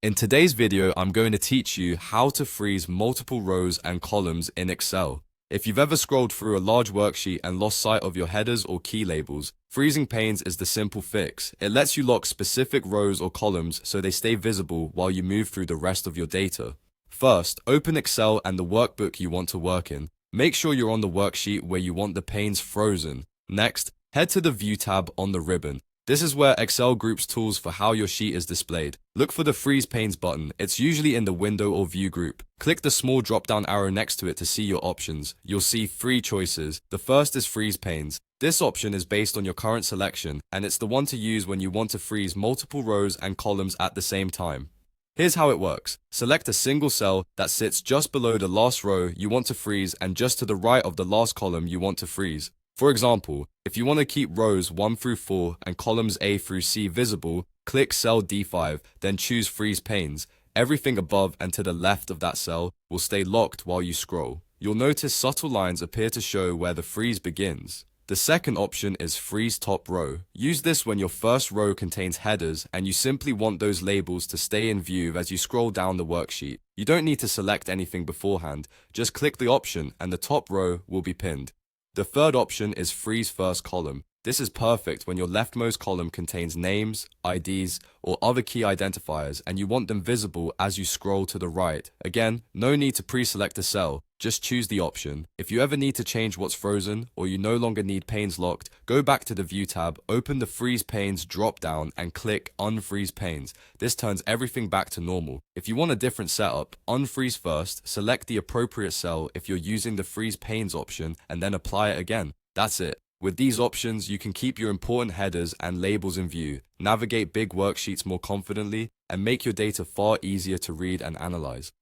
In today's video, I'm going to teach you how to freeze multiple rows and columns in Excel. If you've ever scrolled through a large worksheet and lost sight of your headers or key labels, freezing panes is the simple fix. It lets you lock specific rows or columns so they stay visible while you move through the rest of your data. First, open Excel and the workbook you want to work in. Make sure you're on the worksheet where you want the panes frozen. Next, head to the View tab on the ribbon. This is where Excel groups tools for how your sheet is displayed. Look for the Freeze Panes button. It's usually in the Window or View group. Click the small drop-down arrow next to it to see your options. You'll see three choices. The first is Freeze Panes. This option is based on your current selection, and it's the one to use when you want to freeze multiple rows and columns at the same time. Here's how it works. Select a single cell that sits just below the last row you want to freeze and just to the right of the last column you want to freeze. For example, if you want to keep rows 1 through 4 and columns A through C visible, click cell D5, then choose Freeze Panes. Everything above and to the left of that cell will stay locked while you scroll. You'll notice subtle lines appear to show where the freeze begins. The second option is Freeze Top Row. Use this when your first row contains headers and you simply want those labels to stay in view as you scroll down the worksheet. You don't need to select anything beforehand, just click the option and the top row will be pinned. The third option is Freeze First Column. This is perfect when your leftmost column contains names, IDs, or other key identifiers and you want them visible as you scroll to the right. Again, no need to pre-select a cell, just choose the option. If you ever need to change what's frozen or you no longer need panes locked, go back to the View tab, open the Freeze Panes drop-down and click Unfreeze Panes. This turns everything back to normal. If you want a different setup, unfreeze first, select the appropriate cell if you're using the Freeze Panes option and then apply it again. That's it. With these options, you can keep your important headers and labels in view, navigate big worksheets more confidently, and make your data far easier to read and analyze.